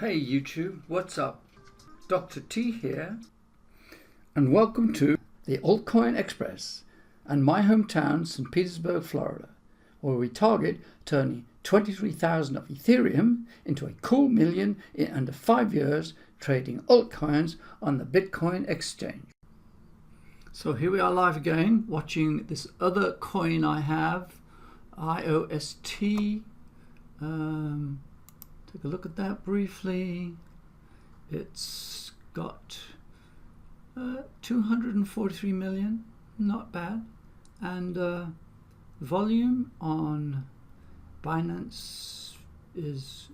Hey YouTube, what's up? Dr. T here, and welcome to the Altcoin Express and my hometown, St. Petersburg, Florida, where we target turning 23,000 of Ethereum into a cool million in under 5 years, trading altcoins on the Bitcoin Exchange. So here we are live again, watching this other coin I have, IOST. Take a look at that briefly. It's got 243 million, not bad. And volume on Binance is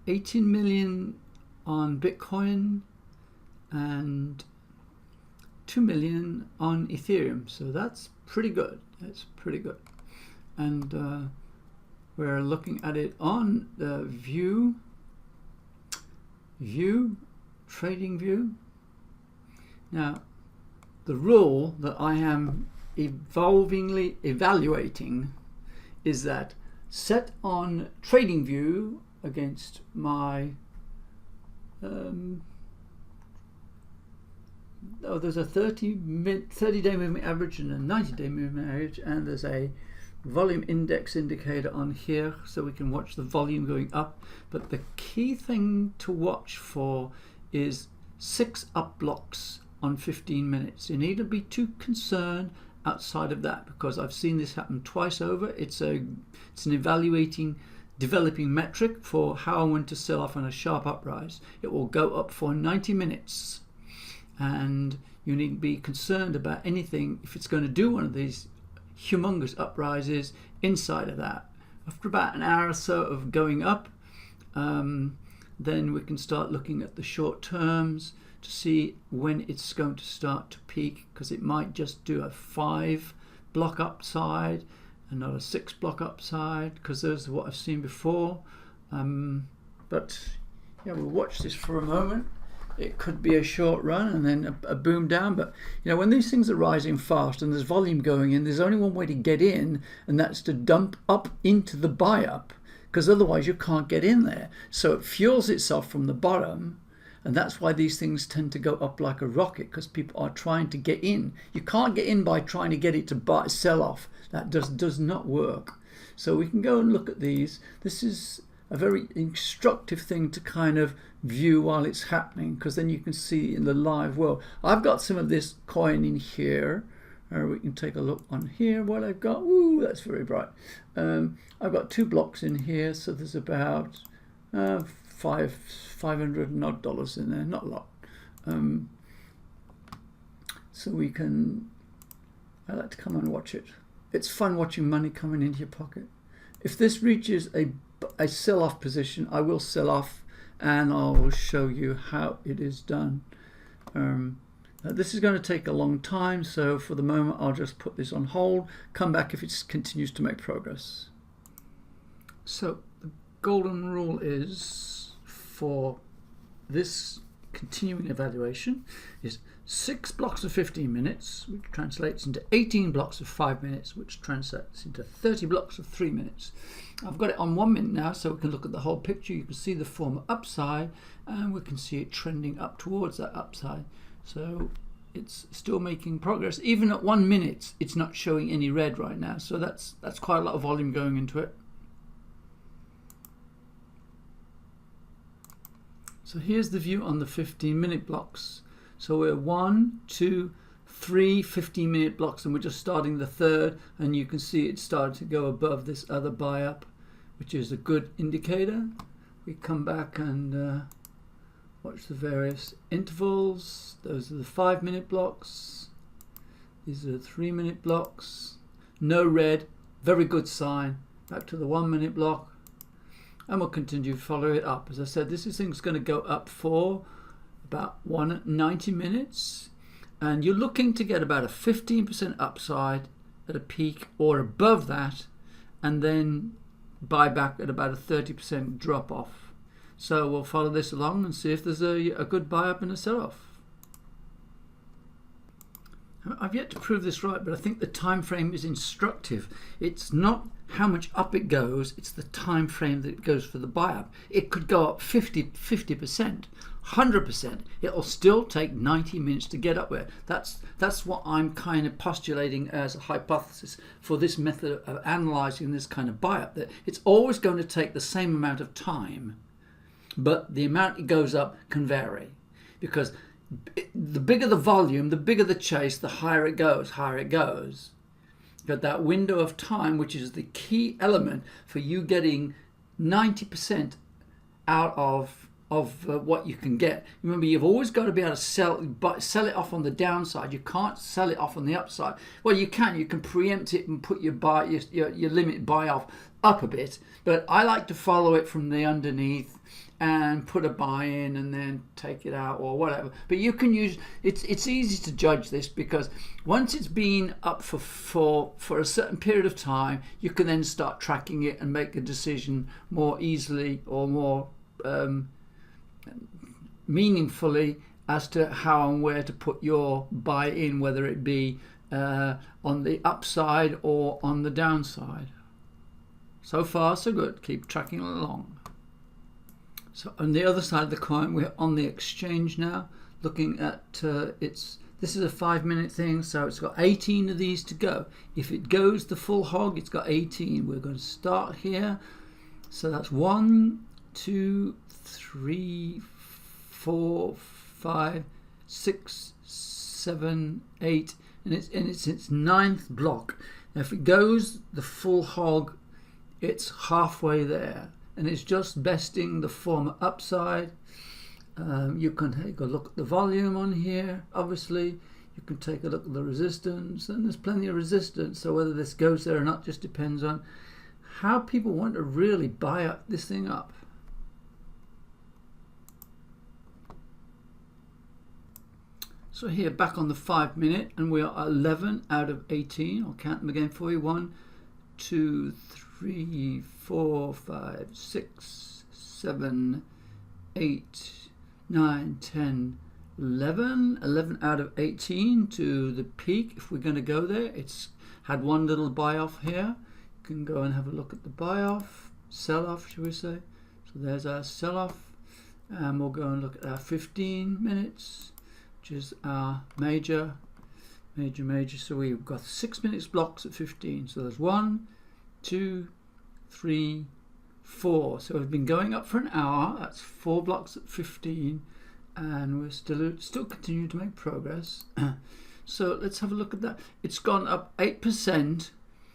18 million on Bitcoin and 2 million on Ethereum. So that's pretty good. That's pretty good. And we're looking at it on the trading view. Now, the rule that I am evolvingly evaluating is that set on trading view against my there's a 30-day moving average and a 90-day moving average, and there's a volume index indicator on here so we can watch the volume going up. But the key thing to watch for is 6 up blocks on 15 minutes. You need to be too concerned outside of that, because I've seen this happen twice over. It's an developing metric for how I want to sell off on a sharp uprise. It will go up for 90 minutes, and you need to be concerned about anything if it's going to do one of these humongous uprises inside of that. After about an hour or so of going up, then we can start looking at the short terms to see when it's going to start to peak, because it might just do a 5 block upside and not a 6 block upside, because those are what I've seen before. But yeah, we'll watch this for a moment. It could be a short run and then a boom down. But you know, when these things are rising fast and there's volume going in, there's only one way to get in, and that's to dump up into the buy up, because otherwise you can't get in there. So it fuels itself from the bottom, and that's why these things tend to go up like a rocket, because people are trying to get in. You can't get in by trying to get it to sell off. That does not work. So we can go and look at these. This is a very instructive thing to kind of view while it's happening, because then you can see in the live world. I've got some of this coin in here. We can take a look on here what I've got. Ooh, that's very bright. I've got 2 blocks in here, so there's about $500 and odd in there, not a lot. So we can, I like to come and watch it. It's fun watching money coming into your pocket. If this reaches a sell-off position, I will sell off, and I'll show you how it is done. This is going to take a long time, so for the moment I'll just put this on hold, come back if it continues to make progress. So the golden rule is, for this continuing evaluation, is 6 blocks of 15 minutes, which translates into 18 blocks of 5 minutes, which translates into 30 blocks of 3 minutes. I've got it on 1 minute now, so we can look at the whole picture. You can see the former upside, and we can see it trending up towards that upside. So it's still making progress. Even at 1 minute, it's not showing any red right now. So that's quite a lot of volume going into it. So here's the view on the 15-minute blocks. So we're 1, 2, 3 15-minute blocks, and we're just starting the third, and you can see it started to go above this other buy up, which is a good indicator. We come back and watch the various intervals. Those are the 5-minute blocks. These are the 3-minute blocks. No red, very good sign. Back to the 1-minute block, and we'll continue to follow it up. As I said, this thing's going to go up for about 90 minutes, and you're looking to get about a 15% upside at a peak or above that, and then buy back at about a 30% drop off. So we'll follow this along and see if there's a good buy up and a sell off. I've yet to prove this right, but I think the time frame is instructive. It's not how much up it goes, it's the time frame that it goes for the buy-up. It could go up 50%, 100%. It'll still take 90 minutes to get up there. That's what I'm kind of postulating as a hypothesis for this method of analyzing this kind of buy-up, that it's always going to take the same amount of time, but the amount it goes up can vary, because the bigger the volume, the bigger the chase, the higher it goes. But that window of time, which is the key element for you getting 90% out of what you can get. Remember, you've always got to be able to sell it off on the downside. You can't sell it off on the upside. Well, you can preempt it and put your limit buy off up a bit, but I like to follow it from the underneath and put a buy in and then take it out or whatever. But you can use it's easy to judge this, because once it's been up for a certain period of time, you can then start tracking it and make a decision more easily or more meaningfully as to how and where to put your buy in, whether it be on the upside or on the downside. So far so good. Keep tracking along. So on the other side of the coin, we're on the exchange now, looking at this is a 5-minute thing, so it's got 18 of these to go. If it goes the full hog, it's got 18. We're going to start here. So that's 1, 2, 3, 4, 5, 6, 7, 8, and it's its 9th block. Now if it goes the full hog, it's halfway there, and it's just besting the former upside. You can take a look at the volume on here. Obviously, you can take a look at the resistance, and there's plenty of resistance. So whether this goes there or not just depends on how people want to really buy up this thing up. So here, back on the 5-minute, and we are 11 out of 18. I'll count them again for you. 1, 2, 3, 4, 5, 6, 7, 8, 9, 10, 11. 11 out of 18 to the peak. If we're going to go there, it's had one little buy off here. You can go and have a look at the buy off, sell off, should we say. So there's our sell off, and we'll go and look at our 15 minutes, which is our major. So we've got 6 minutes blocks at 15. So there's 1, 2, 3, 4. So we've been going up for an hour. That's 4 blocks at 15, and we're still continuing to make progress. So let's have a look at that. It's gone up 8%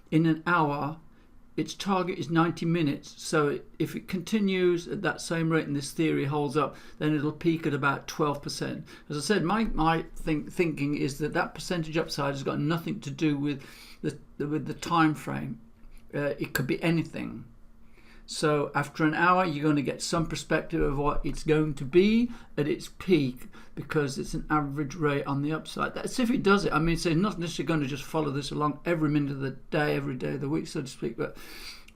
in an hour. Its target is 90 minutes. So if it continues at that same rate and this theory holds up, then it'll peak at about 12%. As I said, my thinking is that percentage upside has got nothing to do with the time frame. It could be anything. So after an hour, you're going to get some perspective of what it's going to be at its peak, because it's an average rate on the upside. That's if it does it. I mean, it's not necessarily going to just follow this along every minute of the day, every day of the week, so to speak. But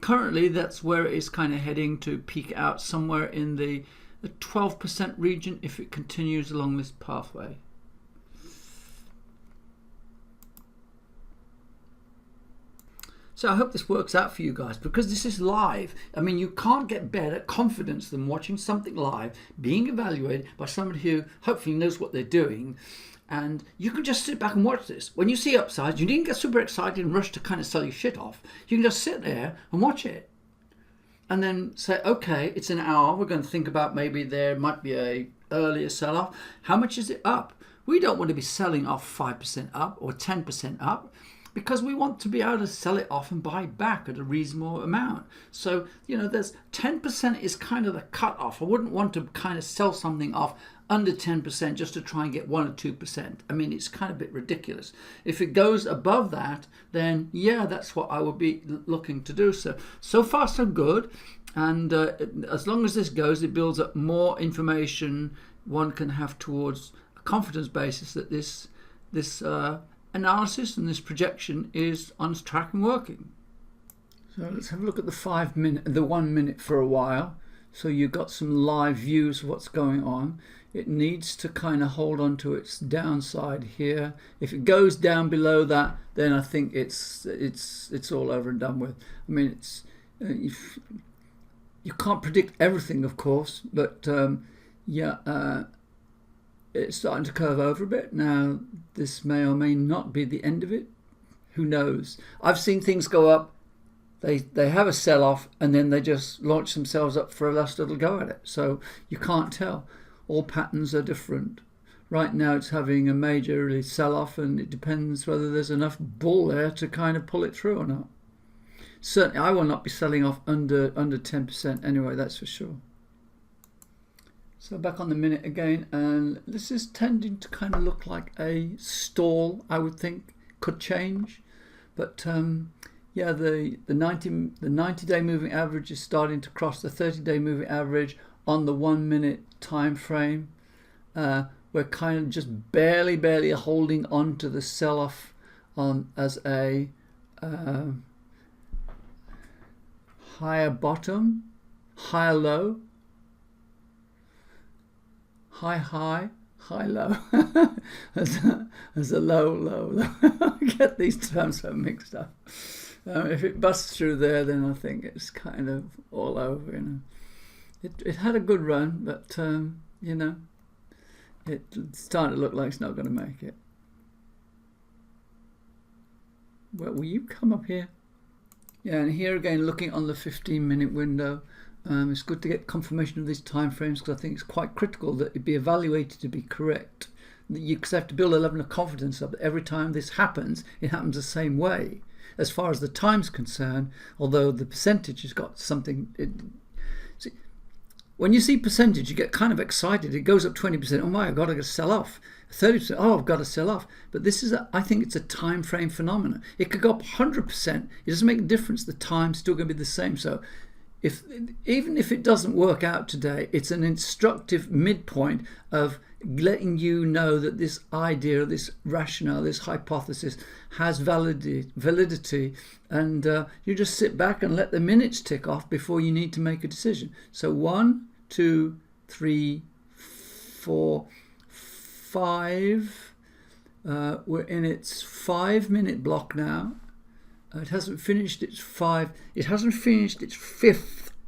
currently, that's where it is kind of heading to peak out, somewhere in the 12% region if it continues along this pathway. So I hope this works out for you guys, because this is live. I mean, you can't get better confidence than watching something live, being evaluated by somebody who hopefully knows what they're doing. And you can just sit back and watch this. When you see upsides, you needn't get super excited and rush to kind of sell your shit off. You can just sit there and watch it. And then say, okay, it's an hour. We're going to think about maybe there might be a earlier sell-off. How much is it up? We don't want to be selling off 5% up or 10% up, because we want to be able to sell it off and buy back at a reasonable amount. So, there's 10% is kind of the cutoff. I wouldn't want to kind of sell something off under 10% just to try and get 1 or 2%. I mean, it's kind of a bit ridiculous. If it goes above that, then yeah, that's what I would be looking to do. So far so good. And as long as this goes, it builds up more information one can have towards a confidence basis that this analysis and this projection is on track and working. So let's have a look at the 1 minute for a while. so you've got some live views of what's going on. It needs to kind of hold on to its downside here. If it goes down below that, then I think it's all over and done with. I mean, it's you can't predict everything, of course, but yeah, it's starting to curve over a bit now. This may or may not be the end of it. Who knows? I've seen things go up. They have a sell-off and then they just launch themselves up for a last little go at it. So you can't tell. All patterns are different. Right now it's having a major sell-off, and it depends whether there's enough bull there to kind of pull it through or not. Certainly I will not be selling off under 10% anyway, that's for sure. So back on the minute again, and this is tending to kind of look like a stall, I would think. Could change, but yeah, the 90-day moving average is starting to cross the 30-day moving average on the 1 minute time frame. We're kind of just barely holding on to the sell-off on as a higher bottom, higher low, high low, as a low. I get these terms so mixed up. If it busts through there, then I think it's kind of all over. You know, it had a good run, but you know, it's starting to look like it's not going to make it. Well, will you come up here? Yeah, and here again, looking on the 15-minute window. It's good to get confirmation of these time frames, because I think it's quite critical that it be evaluated to be correct. You have to build a level of confidence up that every time this happens, it happens the same way. As far as the time's concerned, although the percentage has got something. See, when you see percentage, you get kind of excited. It goes up 20%. Oh my, I've got to sell off. 30%. Oh, I've got to sell off. But this is, I think, it's a time frame phenomenon. It could go up 100%. It doesn't make a difference. The time's still going to be the same. So, even if it doesn't work out today, it's an instructive midpoint of letting you know that this idea, this rationale, this hypothesis has validity, and you just sit back and let the minutes tick off before you need to make a decision. So 1, 2, 3, 4, 5. We're in its 5-minute block now. It hasn't finished its fifth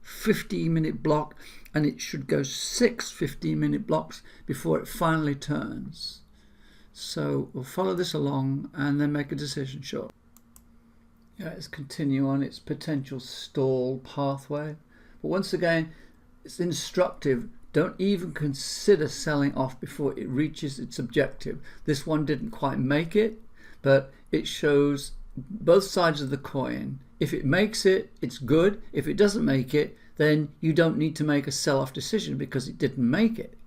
15-minute block, and it should go 6 15-minute blocks before it finally turns. So we'll follow this along and then make a decision. Sure. Yeah, let's continue on its potential stall pathway. But once again, it's instructive. Don't even consider selling off before it reaches its objective. This one didn't quite make it, but it shows both sides of the coin. If it makes it, it's good. If it doesn't make it, then you don't need to make a sell-off decision because it didn't make it.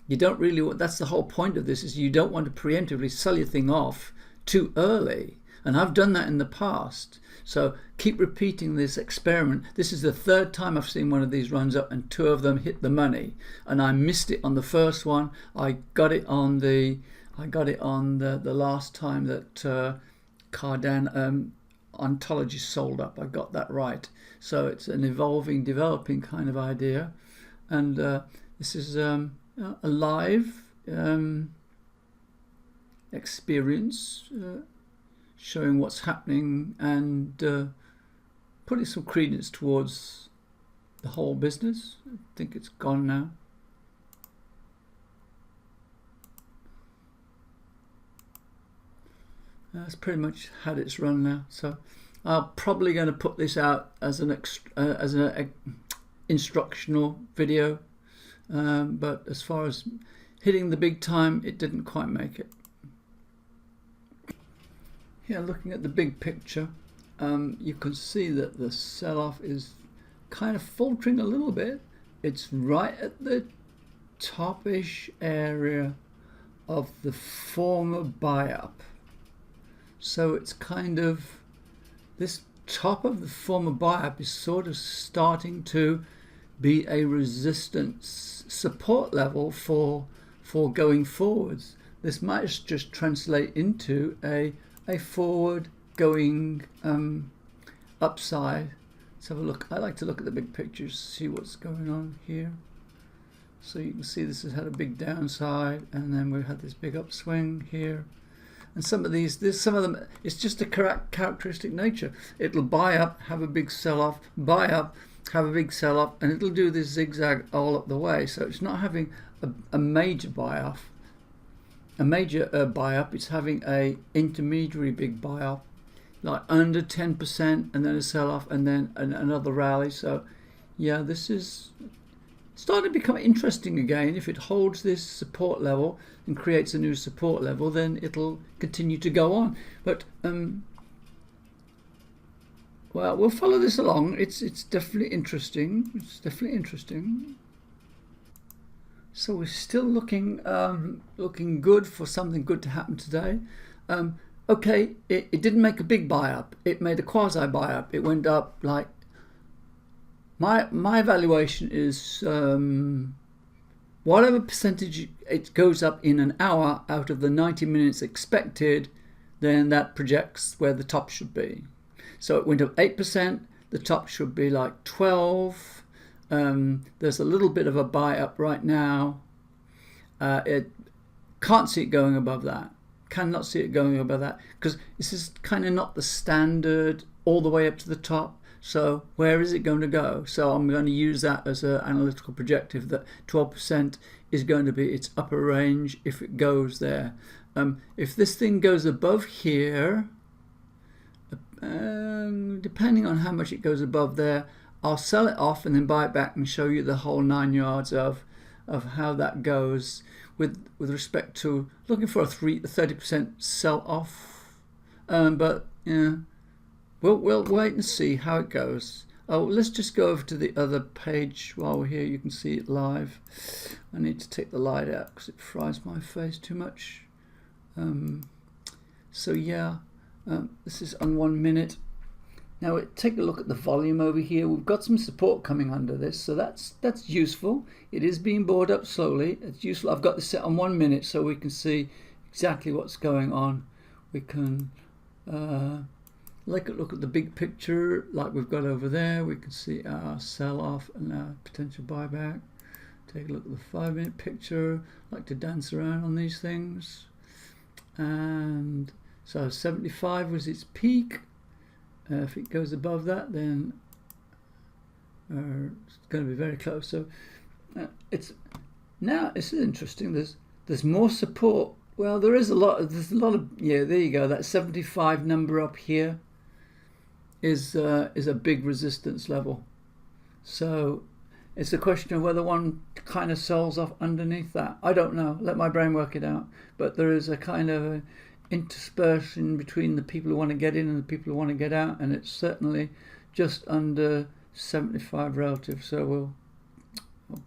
You don't really want, that's the whole point of this, is you don't want to preemptively sell your thing off too early. And I've done that in the past. So keep repeating this experiment. This is the 3rd time I've seen one of these runs up, and 2 of them hit the money. And I missed it on the first one. I got it on the last time that Cardano ontology sold up. I got that right. So it's an evolving, developing kind of idea, and this is a live experience showing what's happening, and putting some credence towards the whole business. I think it's gone now. It's pretty much had its run now, so I'm probably going to put this out as an instructional video, but as far as hitting the big time, it didn't quite make it. Here, looking at the big picture, you can see that the sell-off is kind of faltering a little bit. It's right at the top-ish area of the former buy-up. So it's kind of, this top of the former buy-up is sort of starting to be a resistance support level for going forwards. This might just translate into a forward going upside. let's have a look. I like to look at the big pictures, see what's going on here. So you can see this has had a big downside, and then we've had this big upswing here. And some of these, some of them, it's just a characteristic nature. It'll buy up, have a big sell-off, buy up, have a big sell-off, and it'll do this zigzag all up the way. So it's not having a major buy-off, a major buy-up. It's having a intermediary big buy-off, like under 10%, and then a sell-off, and then another rally. So yeah, this is starting to become interesting again. If it holds this support level and creates a new support level, then it'll continue to go on. But well, we'll follow this along. It's definitely interesting. It's definitely interesting. So we're still looking looking good for something good to happen today. Okay, it didn't make a big buy up. It made a quasi buy up. It went up like, my evaluation is whatever percentage it goes up in an hour out of the 90 minutes expected, then that projects where the top should be. So it went up 8%. The top should be like 12. There's a little bit of a buy up right now. It can't see it going above that. Cannot see it going above that, because this is kind of not the standard all the way up to the top. So where is it going to go? So I'm going to use that as an analytical projective, that 12% is going to be its upper range if it goes there. If this thing goes above here, depending on how much it goes above there, I'll sell it off and then buy it back and show you the whole 9 yards of how that goes with respect to looking for a 30% sell off. But yeah. We'll wait and see how it goes. Oh, let's just go over to the other page while we're here. You can see it live. I need to take the light out because it fries my face too much. So yeah, this is on 1 minute. Now take a look at the volume over here. We've got some support coming under this, so that's useful. It is being bought up slowly. It's useful. I've got this set on 1 minute so we can see exactly what's going on. We can look at the big picture like we've got over there. We can see our sell-off and our potential buyback. Take a look at the 5 minute picture. I like to dance around on these things. And so 75 was its peak. If it goes above that, then it's going to be very close. So it's interesting. There's more support. Well, there's a lot of yeah. There you go. That 75 number up here is a big resistance level. So it's a question of whether one kind of sells off underneath that. I don't know. Let my brain work it out. But there is a kind of interspersion between the people who want to get in and the people who want to get out, and it's certainly just under 75 relative. So we'll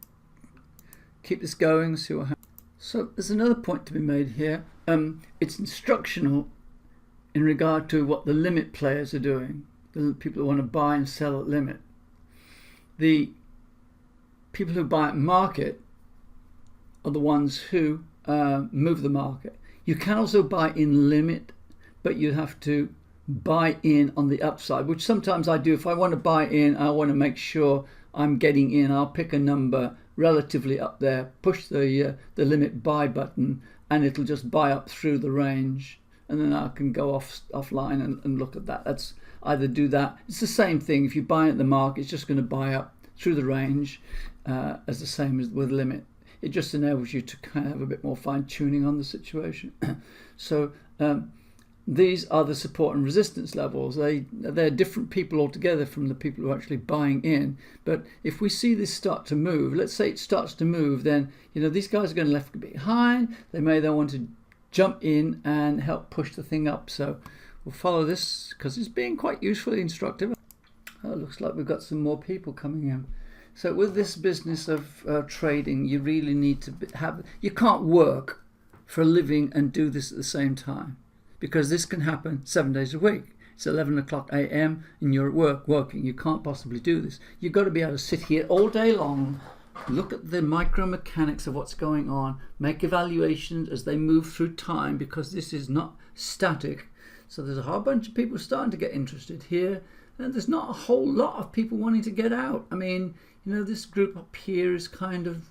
keep this going, see what happens. So there's another point to be made here. It's instructional in regard to what the limit players are doing, the people who want to buy and sell at limit. The people who buy at market are the ones who move the market. You can also buy in limit, but you have to buy in on the upside, which sometimes I do. If I want to buy in, I want to make sure I'm getting in. I'll pick a number relatively up there, push the limit buy button, and it'll just buy up through the range, and then I can go offline and look at that. That's either do that. It's the same thing. If you buy at the mark, it's just going to buy up through the range as the same as with limit. It just enables you to kind of have a bit more fine tuning on the situation. So these are the support and resistance levels. They're different people altogether from the people who are actually buying in. But if we see this start to move, let's say it starts to move, then these guys are going to left a bit behind. They may then want to jump in and help push the thing up. So we'll follow this because it's being quite usefully instructive. Oh, it looks like we've got some more people coming in. So with this business of trading, you really need to you can't work for a living and do this at the same time, because this can happen 7 days a week. It's 11 o'clock a.m. and you're at work working. You can't possibly do this. You've got to be able to sit here all day long, look at the micro mechanics of what's going on, make evaluations as they move through time, because this is not static. So there's a whole bunch of people starting to get interested here. and there's not a whole lot of people wanting to get out. I mean, you know, this group up here is kind of,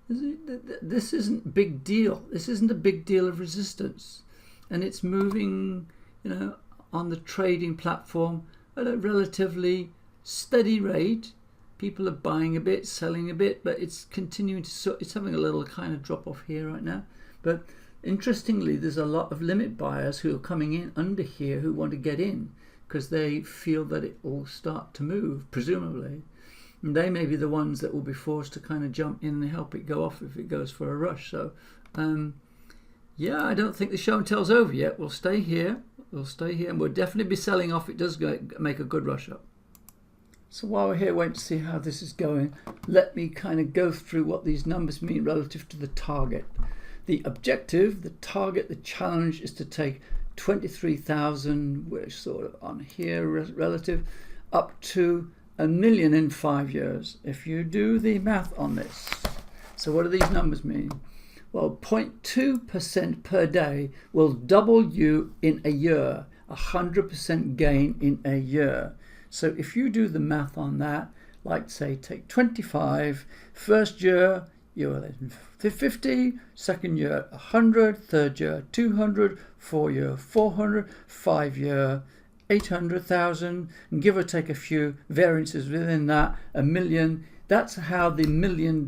this isn't a big deal. This isn't a big deal of resistance, and it's moving, you know, on the trading platform at a relatively steady rate. People are buying a bit, selling a bit, but it's continuing to, it's having a little kind of drop off here right now. But interestingly, there's a lot of limit buyers who are coming in under here who want to get in because they feel that it will start to move, presumably. And they may be the ones that will be forced to kind of jump in and help it go off if it goes for a rush. So, yeah, I don't think the show and tell's over yet. We'll stay here. We'll stay here, and we'll definitely be selling off. It does make a good rush up. So while we're here waiting to see how this is going, let me kind of go through what these numbers mean relative to the target. The objective, the target, the challenge is to take 23,000, we're sort of on here relative, up to 1 million in 5 years. If you do the math on this, so what do these numbers mean? Well, 0.2% per day will double you in a year, 100% gain in a year. So if you do the math on that, like say take 25, first year you're 50, second year 100, third year 200, 4 year 400, 5 year 800,000, and give or take a few variances within that, 1 million. That's how the $1 million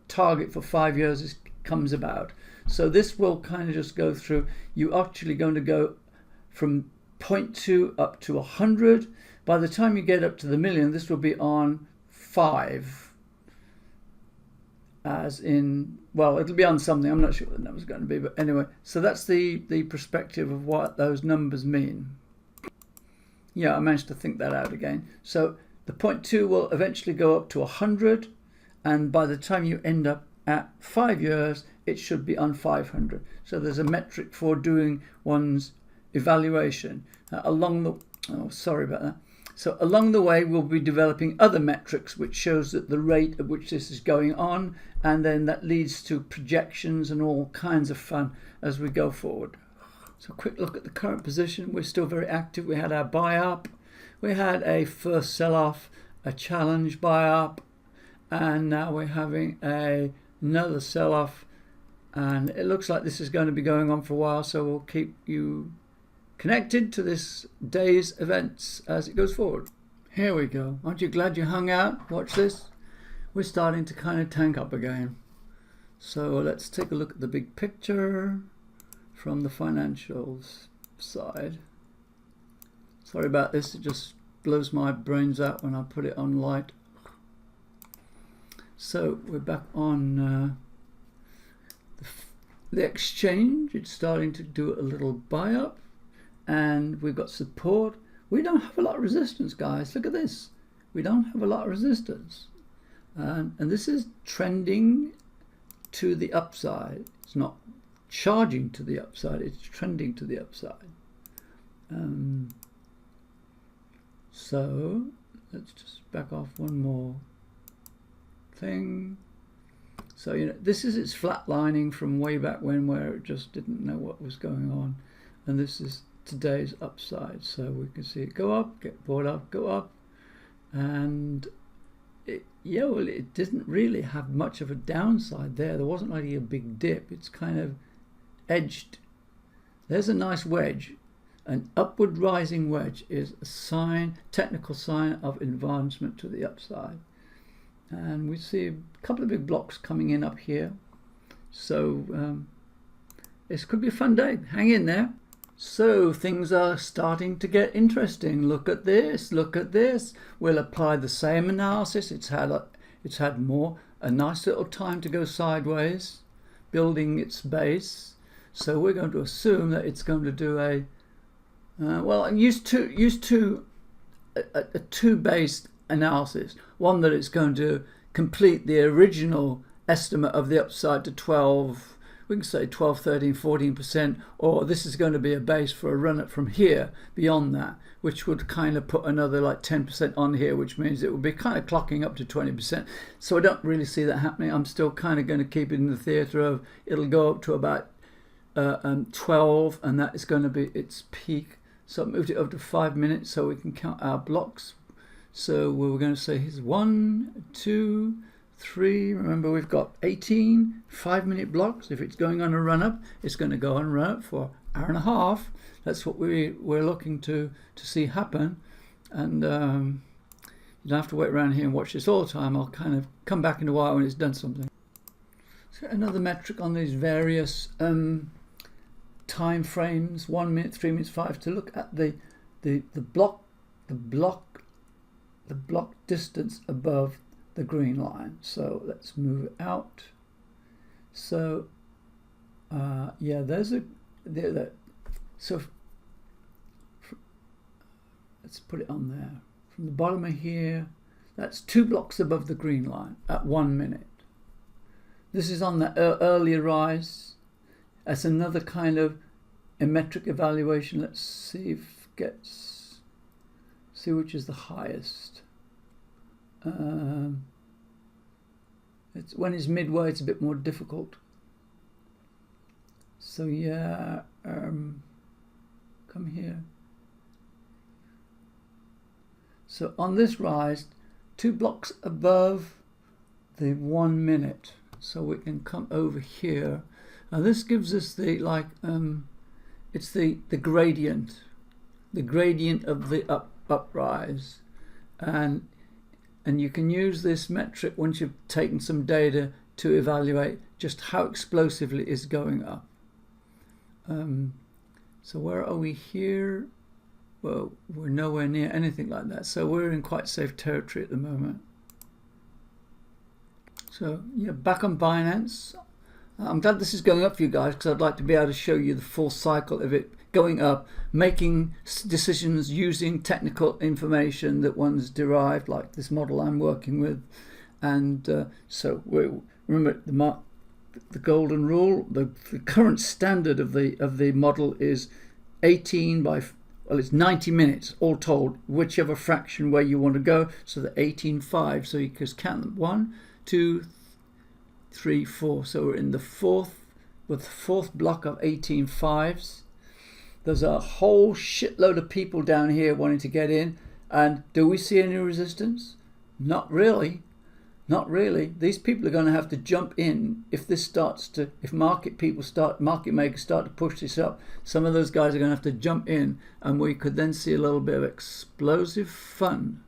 target for 5 years comes about. So this will kind of just go through, you're actually going to go from 0.2 up to 100. By the time you get up to the million, this will be on 5. As in, well, it'll be on something. I'm not sure what the number's going to be, but anyway. So that's the perspective of what those numbers mean. Yeah, I managed to think that out again. So the 0.2 will eventually go up to 100, and by the time you end up at 5 years, it should be on 500. So there's a metric for doing one's evaluation along the. Oh, sorry about that. So along the way, we'll be developing other metrics which shows that the rate at which this is going on, and then that leads to projections and all kinds of fun as we go forward. So a quick look at the current position. We're still very active. We had our buy up, we had a first sell-off, a challenge buy up, and now we're having another sell-off, and it looks like this is going to be going on for a while, so we'll keep you connected to this day's events as it goes forward. Here we go. Aren't you glad you hung out? Watch this. We're starting to kind of tank up again. So let's take a look at the big picture from the financials side. Sorry about this, it just blows my brains out when I put it on light. So we're back on the exchange. It's starting to do a little buy up, and we've got support. We don't have a lot of resistance, guys. Look at this. We don't have a lot of resistance, and this is trending to the upside. It's not charging to the upside, it's trending to the upside. So let's just back off one more thing. So, you know, this is its flatlining from way back when, where it just didn't know what was going on, and this is today's upside. So we can see it go up, get bought up, go up, and it, yeah, well, it didn't really have much of a downside there. There wasn't really a big dip. It's kind of edged. There's a nice wedge. An upward rising wedge is a sign, technical sign of advancement to the upside. And we see a couple of big blocks coming in up here. So this could be a fun day. Hang in there. So things are starting to get interesting. Look at this. Look at this. We'll apply the same analysis. It's had a nice little time to go sideways, building its base. So we're going to assume that it's going to do a well, used to a two-based analysis. One, that it's going to complete the original estimate of the upside to 12, we can say 12, 13, 14%, or this is going to be a base for a run up from here beyond that, which would kind of put another like 10% on here, which means it would be kind of clocking up to 20%. So I don't really see that happening. I'm still kind of going to keep it in the theatre of it'll go up to about 12, and that is going to be its peak So I moved it over to 5 minutes so we can count our blocks. So we're going to say here's 1, 2, 3. Remember, we've got 18 5-minute blocks. If it's going on a run up, it's going to go on a run up for an hour and a half. That's what we're looking to see happen. And you don't have to wait around here and watch this all the time. I'll kind of come back in a while when it's done something. So another metric on these various time frames: 1 minute, 3 minutes, 5. To look at the block distance above the green line. So let's move it out. So yeah, there's so let's put it on there. From the bottom of here, that's 2 blocks above the green line at 1 minute. This is on the earlier rise. That's another kind of a metric evaluation. Let's see if it gets, see which is the highest. It's when it's midway, it's a bit more difficult. So yeah, come here. So on this rise, 2 blocks above the 1 minute. So we can come over here. Now this gives us the it's the gradient of the uprise, and you can use this metric once you've taken some data to evaluate just how explosively it's going up. So where are we here? Well, we're nowhere near anything like that, so we're in quite safe territory at the moment. So yeah, back on Binance. I'm glad this is going up for you guys, because I'd like to be able to show you the full cycle of it going up, making decisions using technical information that one's derived, like this model I'm working with. And so remember the golden rule. The current standard of the model is 18 by, well, it's 90 minutes all told, whichever fraction way you want to go. So the 18.5. So you can count them: 1, 2, 3, 4. So we're in the fourth block of 18.5s. There's a whole shitload of people down here wanting to get in, and do we see any resistance? Not really. Not really. These people are going to have to jump in if this starts to, if market makers start to push this up. Some of those guys are going to have to jump in, and we could then see a little bit of explosive fun.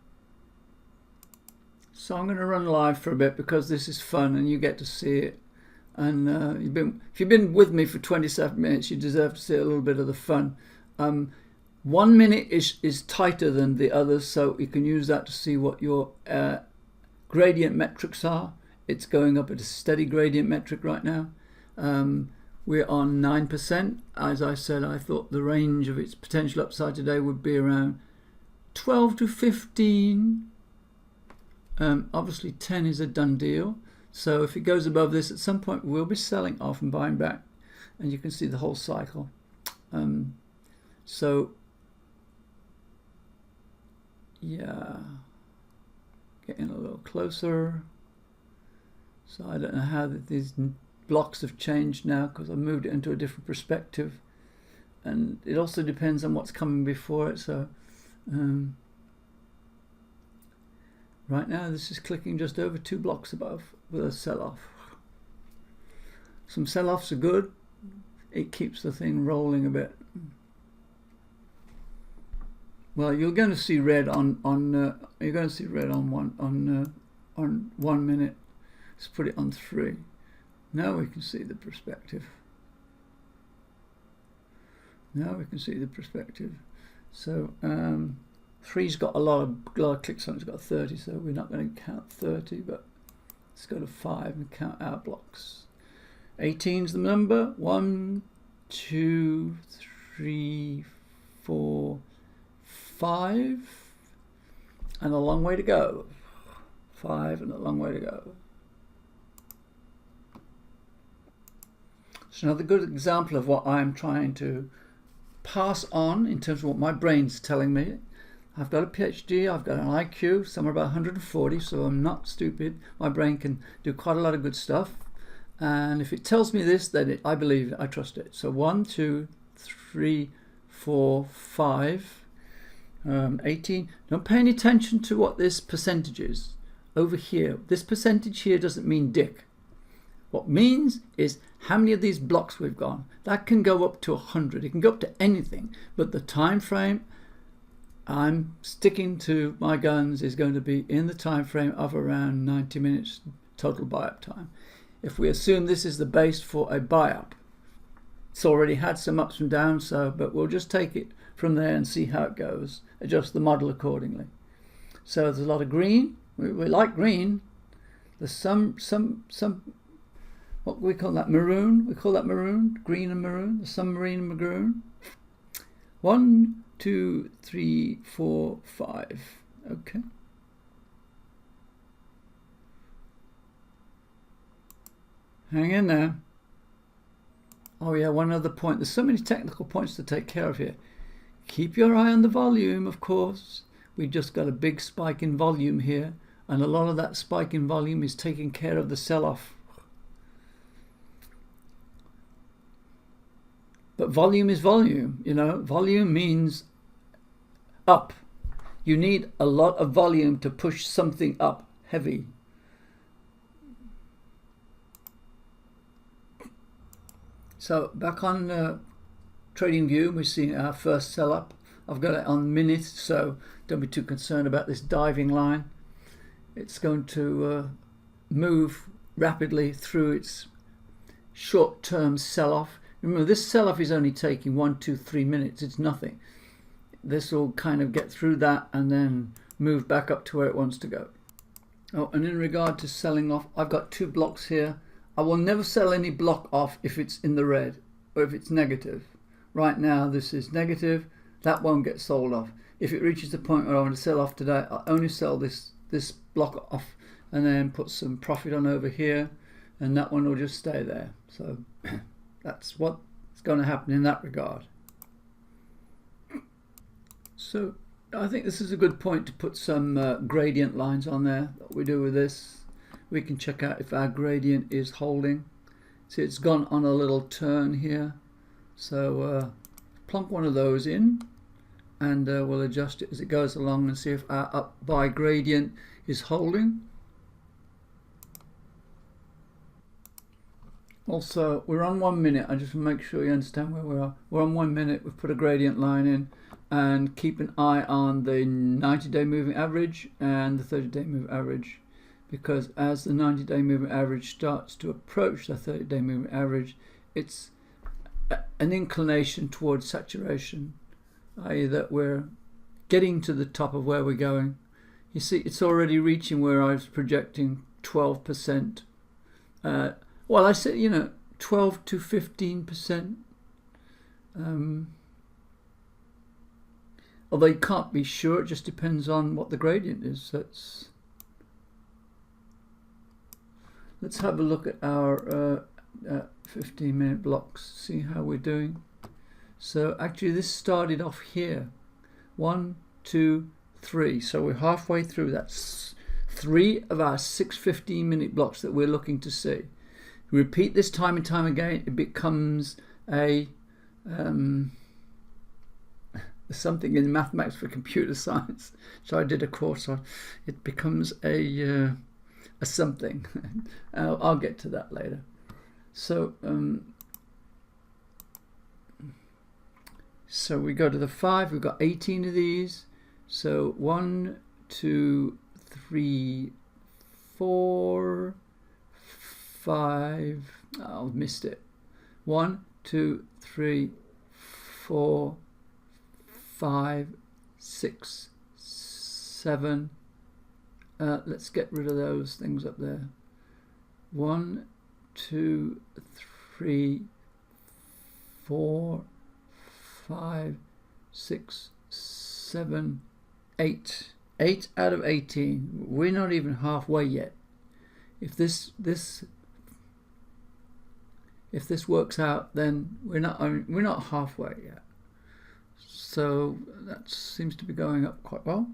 So I'm going to run live for a bit because this is fun and you get to see it. And if you've been with me for 27 minutes, you deserve to see a little bit of the fun. 1 minute is tighter than the others, so you can use that to see what your gradient metrics are. It's going up at a steady gradient metric right now. We're on 9%. As I said, I thought the range of its potential upside today would be around 12 to 15. Obviously 10 is a done deal. So if it goes above this, at some point we'll be selling off and buying back, and you can see the whole cycle. So yeah, getting a little closer. So I don't know how these blocks have changed now, because I moved it into a different perspective, and it also depends on what's coming before it. So right now this is clicking just over 2 blocks above with a sell-off. Some sell-offs are good. It keeps the thing rolling a bit. Well, you're going to see red on 1 minute. Let's put it on 3. Now we can see the perspective. So 3's got a lot of clicks on it. It's got 30, so we're not going to count 30, but let's go to 5 and count our blocks. 18's the number. 1, 2, 3, 4, 5, and a long way to go. 5 and a long way to go. It's another good example of what I'm trying to pass on in terms of what my brain's telling me. I've got a PhD, I've got an IQ somewhere about 140, so I'm not stupid. My brain can do quite a lot of good stuff. And if it tells me this, then I believe it, I trust it. So 1, 2, 3, 4, 5, 18. Don't pay any attention to what this percentage is over here. This percentage here doesn't mean dick. What means is how many of these blocks we've got. That can go up to 100. It can go up to anything, but the time frame I'm sticking to my guns is going to be in the time frame of around 90 minutes total buy-up time. If we assume this is the base for a buy-up, it's already had some ups and downs, but we'll just take it from there and see how it goes. Adjust the model accordingly. So there's a lot of green. We like green. There's some what we call that, maroon. We call that maroon, green and maroon. There's some marine and maroon. 1, 2, 3, 4, 5. Okay. Hang in there. Oh yeah, one other point. There's so many technical points to take care of here. Keep your eye on the volume, of course. We just got a big spike in volume here, and a lot of that spike in volume is taking care of the sell-off. But volume is volume, you know. Volume means up. You need a lot of volume to push something up heavy. So back on TradingView, we're seeing our first sell up. I've got it on minutes, so don't be too concerned about this diving line. It's going to move rapidly through its short-term sell-off. Remember, this sell-off is only taking 1, 2, 3 minutes. It's nothing. This will kind of get through that and then move back up to where it wants to go. Oh, and in regard to selling off, I've got 2 blocks here. I will never sell any block off if it's in the red or if it's negative. Right now, this is negative. That won't get sold off. If it reaches the point where I want to sell off today, I'll only sell this block off and then put some profit on over here, and that one will just stay there. So that's what's going to happen in that regard. So I think this is a good point to put some gradient lines on there. What we do with this, we can check out if our gradient is holding. See, it's gone on a little turn here. So plonk one of those in, and we'll adjust it as it goes along and see if our up buy gradient is holding. Also, we're on 1 minute. I just want to make sure you understand where we are. We're on 1 minute. We've put a gradient line in, and keep an eye on the 90-day moving average and the 30-day moving average, because as the 90-day moving average starts to approach the 30-day moving average, it's an inclination towards saturation, i.e. that we're getting to the top of where we're going. You see, it's already reaching where I was projecting 12%. Well, I said, 12 to 15%. Although you can't be sure, it just depends on what the gradient is. Let's have a look at our 15-minute blocks, see how we're doing. So actually this started off here. 1, 2, 3. So we're halfway through. That's 3 of our 6 15-minute blocks that we're looking to see. Repeat this time and time again, it becomes a something in mathematics for computer science. So I did a course on it. Becomes a something. I'll get to that later. So so we go to the 5. We've got 18 of these. So 1, 2, 3, 4, 5. Oh, missed it. 1, 2, 3, 4, 5, 6, 7. Let's get rid of those things up there. 1, 2, 3, 4, 5, 6, 7, 8. 8 out of 18. We're not even halfway yet. If this works out, then we're not halfway yet. So that seems to be going up quite well.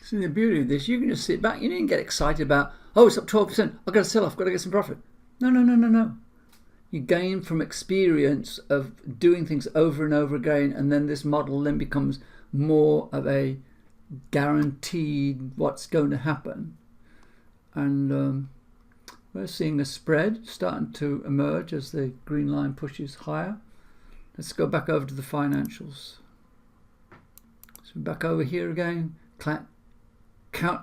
See, the beauty of this, you can just sit back. You didn't get excited about, oh, it's up 12%. I've got to sell off. I've got to get some profit. No. you gain from experience of doing things over and over again, and then this model then becomes more of a guaranteed what's going to happen. And we're seeing a spread starting to emerge as the green line pushes higher. Let's go back over to the financials. So back over here again, count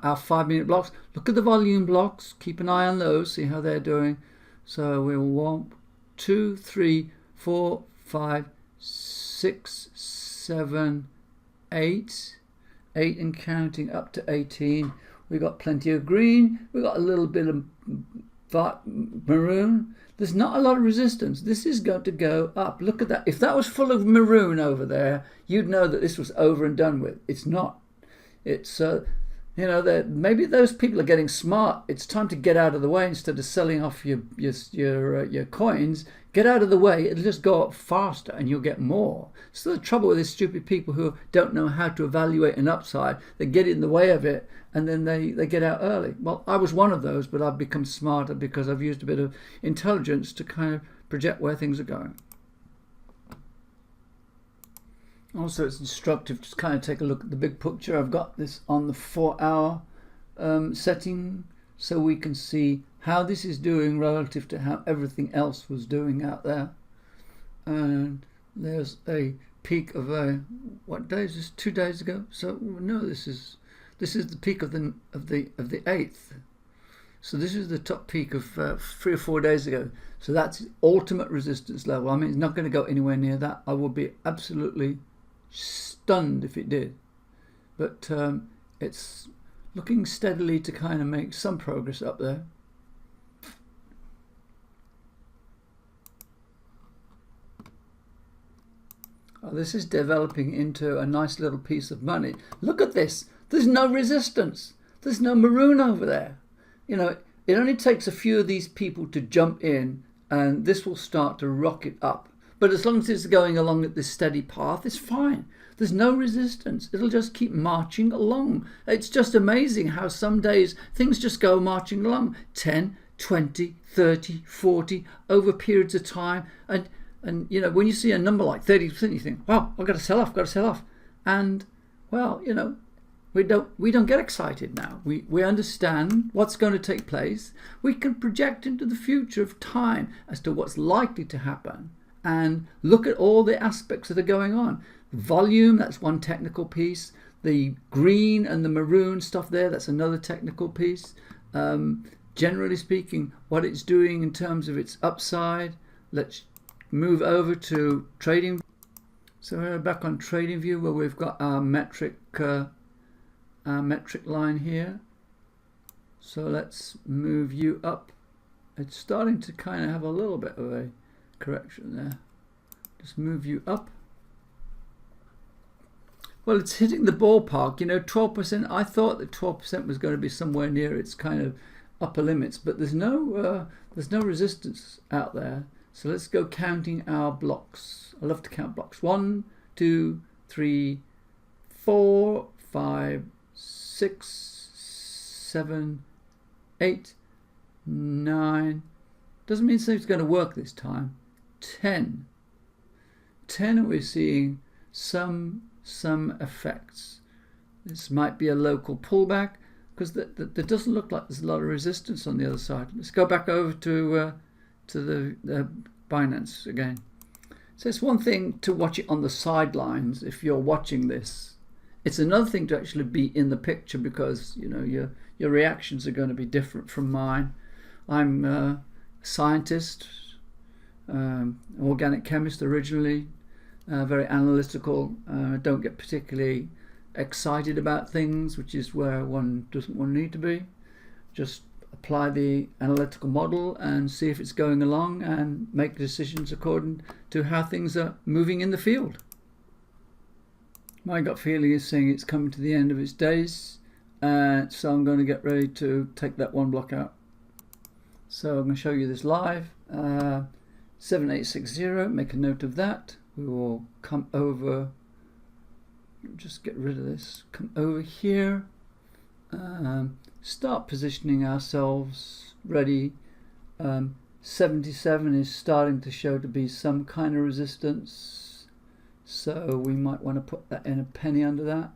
our 5-minute blocks. Look at the volume blocks, keep an eye on those, see how they're doing. So we will 1, 2, 3, 4, 5, 6, 7, 8 and counting up to 18. We've got plenty of green, we've got a little bit of maroon. There's not a lot of resistance. This is going to go up. Look at that. If that was full of maroon over there, you'd know that this was over and done with. It's not. It's you know, maybe those people are getting smart. It's time to get out of the way instead of selling off your coins. Get out of the way. It'll just go up faster and you'll get more. So the trouble with these stupid people who don't know how to evaluate an upside, they get in the way of it and then they get out early. Well, I was one of those, but I've become smarter because I've used a bit of intelligence to kind of project where things are going. Also, it's instructive to kind of take a look at the big picture. I've got this on the 4-hour setting so we can see how this is doing relative to how everything else was doing out there. And there's a peak of what day is this? 2 days ago. So no, this is the peak of the 8th. So this is the top peak of 3 or 4 days ago. So that's ultimate resistance level. I mean, it's not going to go anywhere near that. I would be absolutely stunned if it did, but it's looking steadily to kind of make some progress up there. Oh, this is developing into a nice little piece of money. Look at this. There's no resistance. There's no maroon over there. You know, it only takes a few of these people to jump in and this will start to rocket up. But as long as it's going along at this steady path, it's fine. There's no resistance. It'll just keep marching along. It's just amazing how some days things just go marching along. 10, 20, 30, 40 over periods of time. And you know, when you see a number like 30%, you think, wow, I've got to sell off, And, well, you know, we don't get excited now. We understand what's going to take place. We can project into the future of time as to what's likely to happen. And look at all the aspects that are going on. Volume, that's one technical piece. The green and the maroon stuff there, that's another technical piece. Generally speaking, what it's doing in terms of its upside. Let's move over to trading. So we're back on trading view where we've got our metric line here. So let's move you up. It's starting to kind of have a little bit of a correction there. Just move you up. Well, it's hitting the ballpark, you know, 12%. I thought that 12% was going to be somewhere near its kind of upper limits, but there's no resistance out there. So let's go counting our blocks. I love to count blocks. 1, 2, 3, 4, 5, 6, 7, 8, 9. Doesn't mean it's going to work this time. 10 and we're seeing some effects. This might be a local pullback because there doesn't look like there's a lot of resistance on the other side. Let's go back over to the Binance again. So it's one thing to watch it on the sidelines if you're watching this. It's another thing to actually be in the picture because you know your reactions are going to be different from mine. I'm a scientist, organic chemist originally, very analytical. Don't get particularly excited about things, which is where one doesn't want to need to be. Just apply the analytical model and see if it's going along and make decisions according to how things are moving in the field. My gut feeling is saying it's coming to the end of its days, so I'm going to get ready to take that one block out. So I'm going to show you this live. 7860, make a note of that. We will come over, just get rid of this, come over here, start positioning ourselves ready, 77 is starting to show to be some kind of resistance, so we might want to put that in a penny under that.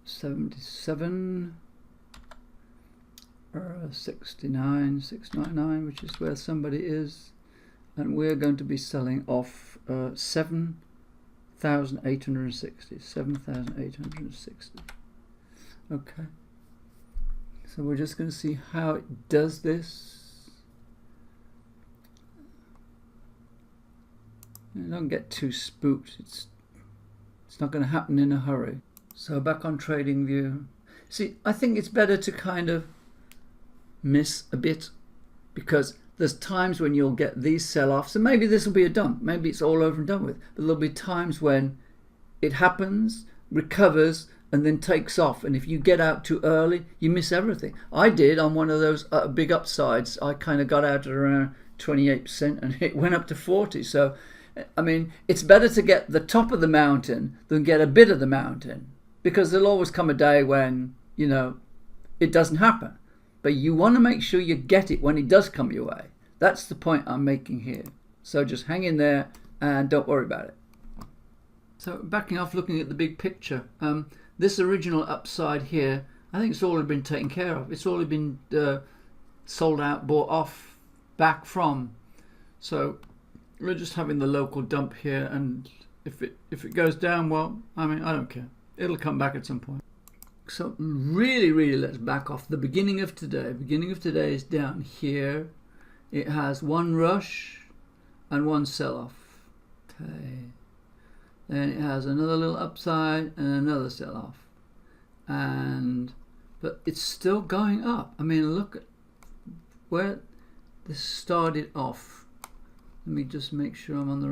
77, 69, 699, which is where somebody is, and we're going to be selling off 7,860. 7,860. Okay. So we're just going to see how it does this. Don't get too spooked. It's not going to happen in a hurry. So back on trading view. See, I think it's better to kind of miss a bit, because there's times when you'll get these sell-offs, and maybe this will be a dump. Maybe it's all over and done with. But there'll be times when it happens, recovers, and then takes off, and if you get out too early, you miss everything. I did on one of those big upsides. I kind of got out at around 28% and it went up to 40. So I mean, it's better to get the top of the mountain than get a bit of the mountain, because there'll always come a day when, you know, it doesn't happen. But you want to make sure you get it when it does come your way. That's the point I'm making here. So just hang in there and don't worry about it. So backing off, looking at the big picture, this original upside here, I think it's already been taken care of. It's already been sold out, bought off, back from. So we're just having the local dump here, and if it goes down, well, I mean, I don't care. It'll come back at some point. So really let's back off. The beginning of today. Beginning of today is down here. It has one rush and one sell-off. Okay. Then it has another little upside and another sell-off. But it's still going up. I mean, look at where this started off. Let me just make sure I'm on the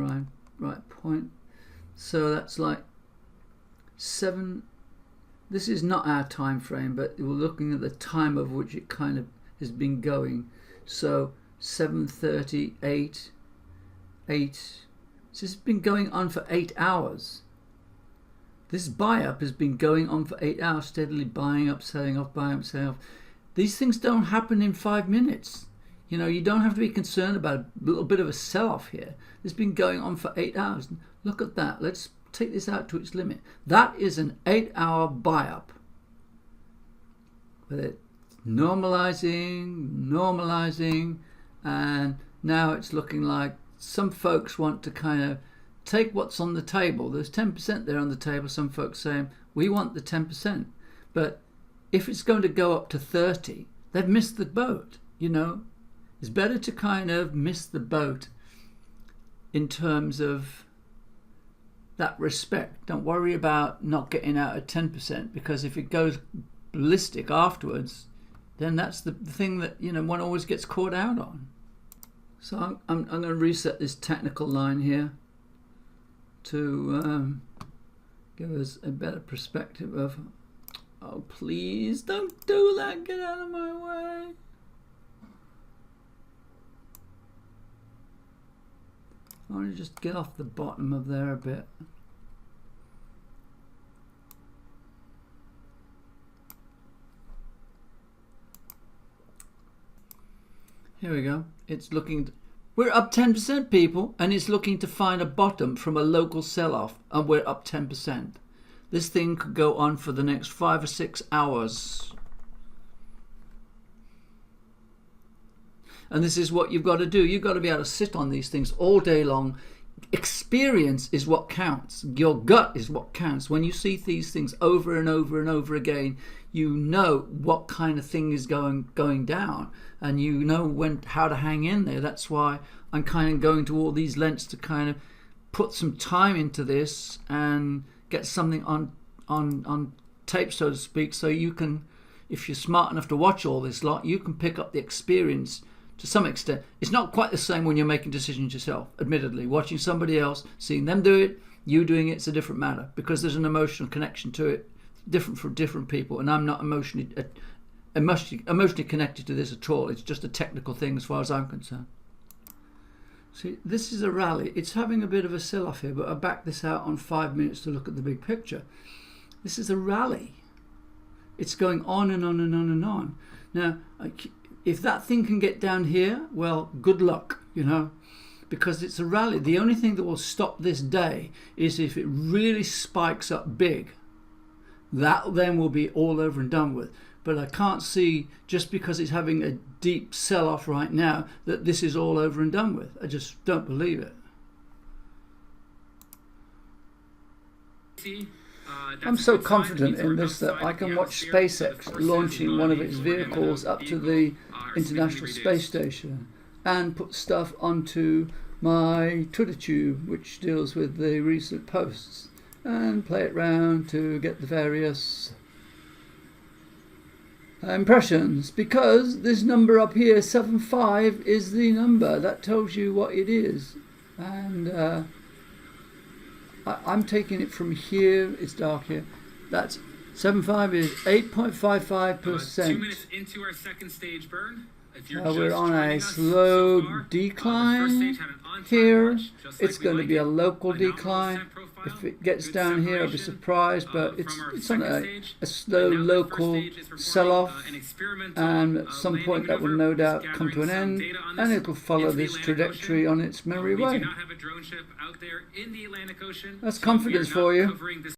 right point. So that's like 7. This is not our time frame, but we're looking at the time of which it kind of has been going. So 7:38, 8. So this has been going on for 8 hours. This buy-up has been going on for 8 hours, steadily buying up, selling off, buying up, selling off. These things don't happen in 5 minutes. You know, you don't have to be concerned about a little bit of a sell-off here. It's been going on for 8 hours. Look at that. Let's take this out to its limit. That is an 8-hour buy-up. With it normalizing, and now it's looking like some folks want to kind of take what's on the table. There's 10% there on the table. Some folks saying, we want the 10%. But if it's going to go up to 30, they've missed the boat, you know. It's better to kind of miss the boat in terms of that respect. Don't worry about not getting out at 10%, because if it goes ballistic afterwards, then that's the thing that, you know, one always gets caught out on. So I'm going to reset this technical line here to give us a better perspective of, oh please don't do that, get out of my way. I want to just get off the bottom of there a bit. Here we go. It's looking, we're up 10%, people, and it's looking to find a bottom from a local sell-off, and we're up 10%. This thing could go on for the next 5 or 6 hours. And this is what you've got to do. You've got to be able to sit on these things all day long. Experience is what counts. Your gut is what counts. When you see these things over and over and over again, you know what kind of thing is going down, and you know how to hang in there. That's why I'm kind of going to all these lengths to kind of put some time into this and get something on tape, so to speak, so you can, if you're smart enough to watch all this lot, you can pick up the experience to some extent. It's not quite the same when you're making decisions yourself, admittedly. Watching somebody else, seeing them do it, you doing it's a different matter, because there's an emotional connection to it, different for different people, and I'm not emotionally connected to this at all. It's just a technical thing as far as I'm concerned. See, this is a rally. It's having a bit of a sell-off here, but I back this out on 5 minutes to look at the big picture. This is a rally. It's going on and on and on and on. Now, if that thing can get down here, well, good luck, you know, because it's a rally. The only thing that will stop this day is if it really spikes up big. That then will be all over and done with. But I can't see, just because it's having a deep sell-off right now, that this is all over and done with. I just don't believe it. I'm so confident in this that I can watch SpaceX launching one of its vehicles up to the International Space Station and put stuff onto my Twitter tube, which deals with the recent posts, and play it round to get the various impressions, because this number up here, 75, is the number that tells you what it is. And I'm taking it from here. It's dark here. That's 75 is 8.55%. 2 minutes into our second stage burn. We're on a slow decline here. It's going to be a local decline. If it gets down here, I'll be surprised, but it's on a slow local sell-off, and at some point that will no doubt come to an end, and it will follow this trajectory on its merry way. That's confidence for you.